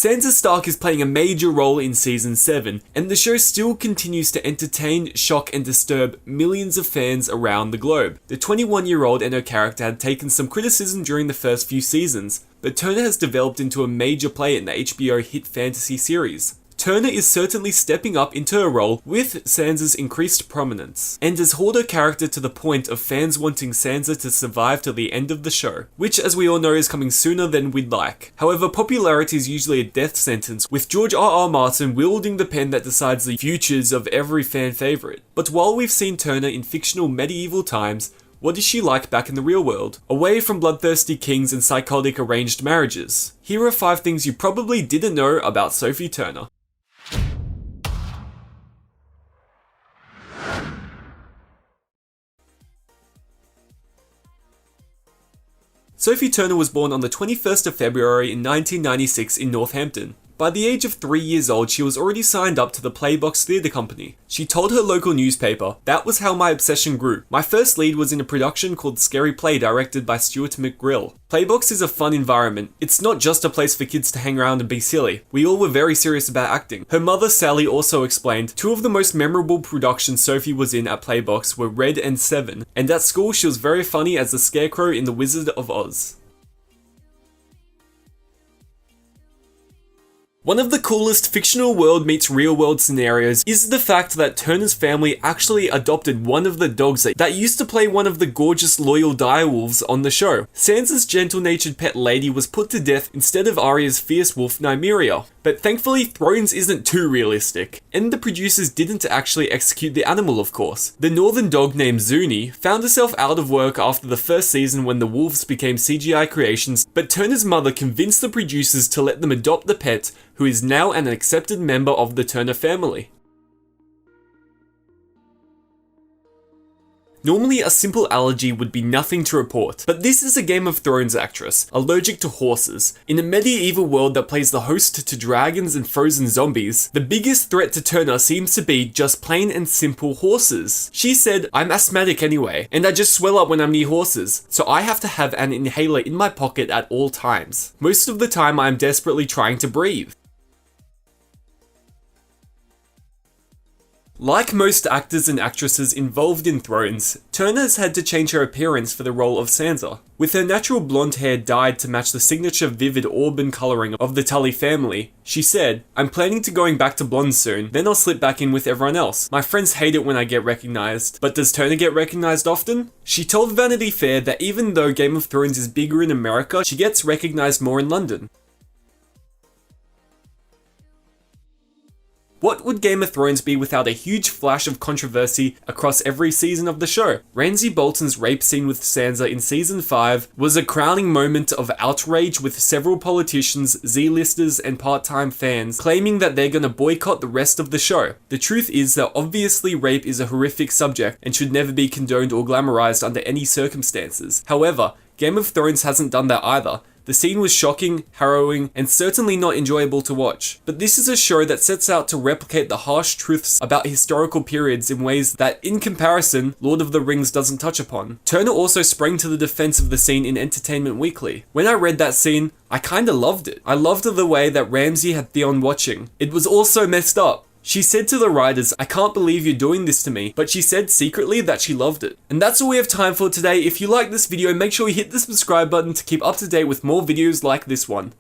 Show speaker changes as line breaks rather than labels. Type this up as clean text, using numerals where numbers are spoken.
Sansa Stark is playing a major role in Season 7, and the show still continues to entertain, shock, and disturb millions of fans around the globe. The 21-year-old and her character had taken some criticism during the first few seasons, but Turner has developed into a major player in the HBO hit fantasy series. Turner is certainly stepping up into her role with Sansa's increased prominence, and has hauled her character to the point of fans wanting Sansa to survive till the end of the show, which as we all know is coming sooner than we'd like. However, popularity is usually a death sentence, with George R.R. Martin wielding the pen that decides the futures of every fan favourite. But while we've seen Turner in fictional medieval times, what is she like back in the real world? Away from bloodthirsty kings and psychotic arranged marriages. Here are 5 things you probably didn't know about Sophie Turner. Sophie Turner was born on the 21st of February in 1996 in Northampton. By the age of 3 years old, she was already signed up to the Playbox Theatre Company. She told her local newspaper, "That was how my obsession grew. My first lead was in a production called Scary Play directed by Stewart McGill. Playbox is a fun environment. It's not just a place for kids to hang around and be silly. We all were very serious about acting." Her mother Sally also explained, "Two of the most memorable productions Sophie was in at Playbox were Red and Se7en, and at school she was very funny as the scarecrow in the Wizard of Oz." One of the coolest fictional world meets real world scenarios is the fact that Turner's family actually adopted one of the dogs that used to play one of the gorgeous loyal direwolves on the show. Sansa's gentle-natured pet lady was put to death instead of Arya's fierce wolf Nymeria. But thankfully, Thrones isn't too realistic, and the producers didn't actually execute the animal, of course. The northern dog named Zunni found herself out of work after the first season when the wolves became CGI creations, but Turner's mother convinced the producers to let them adopt the pet, who is now an accepted member of the Turner family. Normally, a simple allergy would be nothing to report, but this is a Game of Thrones actress, allergic to horses. In a medieval world that plays the host to dragons and frozen zombies, the biggest threat to Turner seems to be just plain and simple horses. She said, "I'm asthmatic anyway, and I just swell up when I'm near horses, so I have to have an inhaler in my pocket at all times. Most of the time I am desperately trying to breathe." Like most actors and actresses involved in Thrones, Turner has had to change her appearance for the role of Sansa. With her natural blonde hair dyed to match the signature vivid auburn colouring of the Tully family, she said, "I'm planning to going back to blonde soon, then I'll slip back in with everyone else. My friends hate it when I get recognised, but does Turner get recognised often?" She told Vanity Fair that even though Game of Thrones is bigger in America, she gets recognised more in London. What would Game of Thrones be without a huge flash of controversy across every season of the show? Ramsay Bolton's rape scene with Sansa in Season 5 was a crowning moment of outrage, with several politicians, Z-listers, and part-time fans claiming that they're gonna boycott the rest of the show. The truth is that obviously rape is a horrific subject and should never be condoned or glamorized under any circumstances. However, Game of Thrones hasn't done that either. The scene was shocking, harrowing, and certainly not enjoyable to watch. But this is a show that sets out to replicate the harsh truths about historical periods in ways that, in comparison, Lord of the Rings doesn't touch upon. Turner also sprang to the defense of the scene in Entertainment Weekly. When I read that scene, I kinda loved it. I loved the way that Ramsay had Theon watching. It was all so messed up. She said to the writers, "I can't believe you're doing this to me," but she said secretly that she loved it. And that's all we have time for today. If you like this video, make sure you hit the subscribe button to keep up to date with more videos like this one.